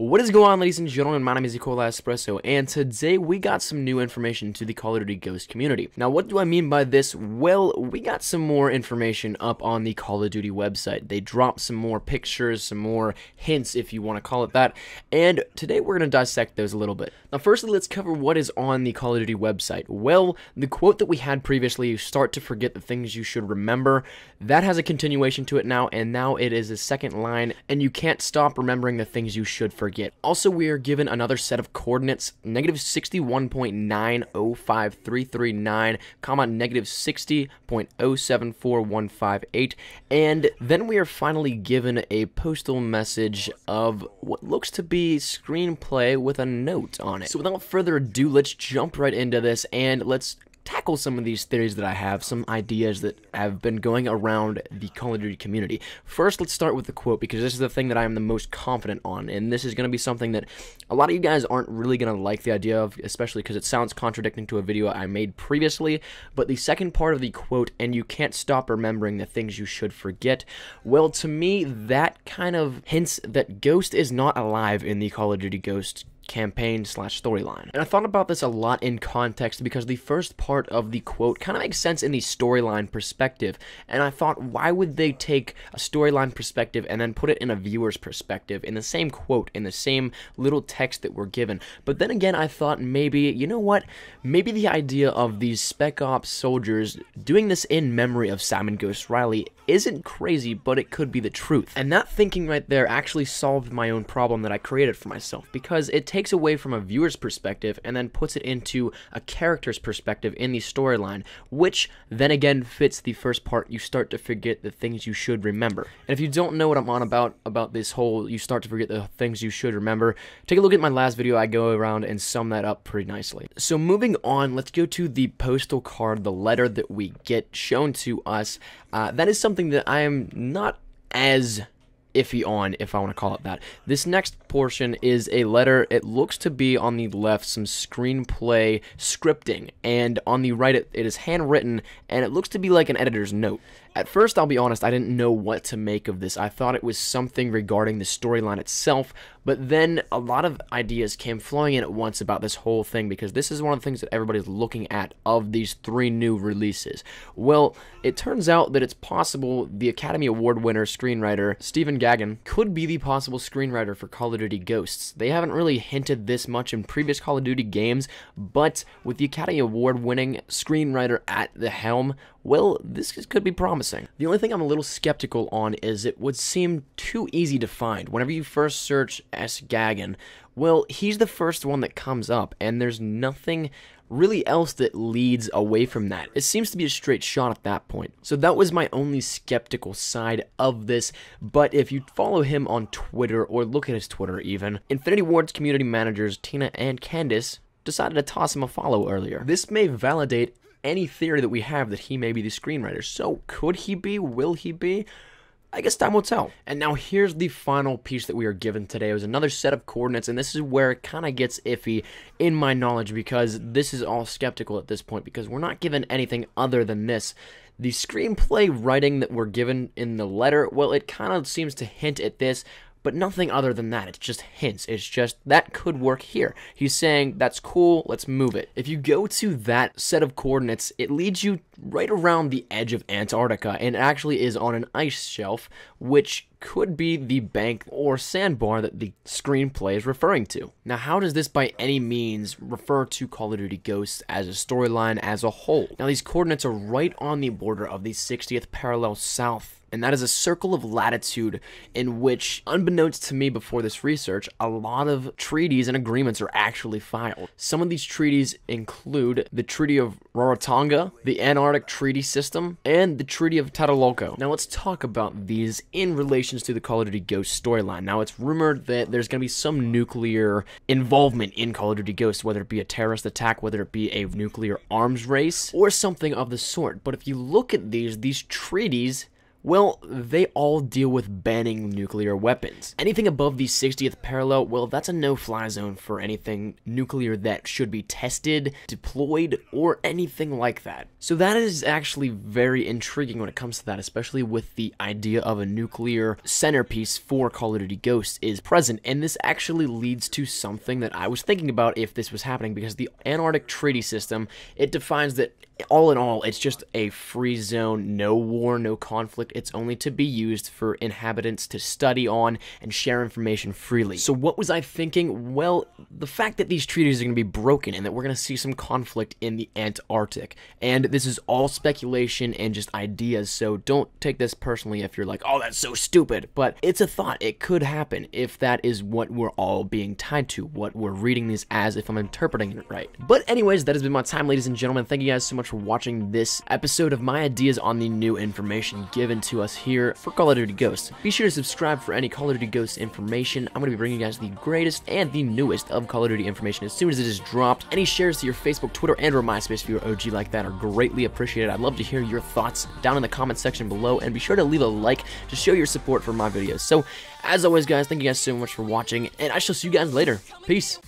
What is going on, ladies and gentlemen? My name is Nicola Espresso, and today we got some new information to the Call of Duty Ghost community. Now, what do I mean by this? Well, we got some more information up on the Call of Duty website. They dropped some more pictures, some more hints, if you want to call it that, and today we're going to dissect those a little bit. Now, firstly, let's cover what is on the Call of Duty website. Well, the quote that we had previously, "You start to forget the things you should remember," that has a continuation to it now, and now it is a second line, and you can't stop remembering the things you should forget. Also, we are given another set of coordinates, negative 61.905339, comma, negative 60.074158, and then we are finally given a postal message of what looks to be screenplay with a note on it. So without further ado, let's jump right into this, and let's tackle some of these theories that I have, some ideas that have been going around the Call of Duty community. First, let's start with the quote, because this is the thing that I am the most confident on, and this is going to be something that a lot of you guys aren't really going to like the idea of, especially because it sounds contradicting to a video I made previously. But the second part of the quote, "and you can't stop remembering the things you should forget," well, to me, that kind of hints that Ghost is not alive in the Call of Duty Ghost campaign / storyline. And I thought about this a lot in context because the first part of the quote kind of makes sense in the storyline perspective, and I thought, why would they take a storyline perspective and then put it in a viewer's perspective in the same quote, in the same little text that we're given? But then again, I thought maybe, you know what, maybe the idea of these Spec Ops soldiers doing this in memory of Simon Ghost Riley isn't crazy, but it could be the truth. And that thinking right there actually solved my own problem that I created for myself, because it takes away from a viewer's perspective and then puts it into a character's perspective in the storyline, which then again fits the first part, "you start to forget the things you should remember." And if you don't know what I'm on about this whole "you start to forget the things you should remember," take a look at my last video. I go around and sum that up pretty nicely. So moving on, let's go to the postal card, the letter that we get shown to us. That is something that I am not as iffy on, if I want to call it that. This next portion is a letter. It looks to be on the left some screenplay scripting, and on the right it is handwritten, and it looks to be like an editor's note. At first, I'll be honest, I didn't know what to make of this. I thought it was something regarding the storyline itself, but then a lot of ideas came flowing in at once about this whole thing, because this is one of the things that everybody's looking at of these 3 new releases. Well, it turns out that it's possible the Academy Award winner screenwriter Stephen Gaghan could be the possible screenwriter for Call of Duty Ghosts. They haven't really hinted this much in previous Call of Duty games, but with the Academy Award winning screenwriter at the helm, well, this could be promising. The only thing I'm a little skeptical on is it would seem too easy to find. Whenever you first search S. Gaghan, well, he's the first one that comes up, and there's nothing really else that leads away from that. It seems to be a straight shot at that point. So that was my only skeptical side of this, but if you follow him on Twitter, or look at his Twitter even, Infinity Ward's community managers Tina and Candice decided to toss him a follow earlier. This may validate any theory that we have that he may be the screenwriter. So could he be? Will he be? I guess time will tell. And now here's the final piece that we are given today. It was another set of coordinates, and this is where it kind of gets iffy in my knowledge, because this is all skeptical at this point, because we're not given anything other than this. The screenplay writing that we're given in the letter, well, it kind of seems to hint at this, but nothing other than that. It's just hints. It's just, that could work here. He's saying, that's cool, let's move it. If you go to that set of coordinates, it leads you right around the edge of Antarctica, and it actually is on an ice shelf, which could be the bank or sandbar that the screenplay is referring to. Now, how does this by any means refer to Call of Duty Ghosts as a storyline as a whole? Now, these coordinates are right on the border of the 60th parallel south, and that is a circle of latitude in which, unbeknownst to me before this research, a lot of treaties and agreements are actually filed. Some of these treaties include the Treaty of Rarotonga, the Antarctic Treaty System, and the Treaty of Tlatelolco. Now let's talk about these in relation to the Call of Duty Ghost storyline. Now, it's rumored that there's going to be some nuclear involvement in Call of Duty Ghosts, whether it be a terrorist attack, whether it be a nuclear arms race, or something of the sort. But if you look at these treaties, Well, they all deal with banning nuclear weapons. Anything above the 60th parallel, well, that's a no-fly zone for anything nuclear that should be tested, deployed, or anything like that. So that is actually very intriguing when it comes to that, especially with the idea of a nuclear centerpiece for Call of Duty Ghosts is present, and this actually leads to something that I was thinking about if this was happening, because the Antarctic Treaty System, it defines that all in all, it's just a free zone, no war, no conflict. It's only to be used for inhabitants to study on and share information freely. So what was I thinking? Well, the fact that these treaties are going to be broken and that we're going to see some conflict in the Antarctic. And this is all speculation and just ideas, so don't take this personally if you're like, oh, that's so stupid. But it's a thought. It could happen if that is what we're all being tied to, what we're reading these as, if I'm interpreting it right. But anyways, that has been my time, ladies and gentlemen. Thank you guys so much for watching this episode of my ideas on the new information given to us here for Call of Duty Ghosts. Be sure to subscribe for any Call of Duty Ghosts information. I'm going to be bringing you guys the greatest and the newest of Call of Duty information as soon as it is dropped. Any shares to your Facebook, Twitter, and or MySpace if you're OG like that are greatly appreciated. I'd love to hear your thoughts down in the comment section below, and be sure to leave a like to show your support for my videos. So, as always, guys, thank you guys so much for watching, and I shall see you guys later. Peace.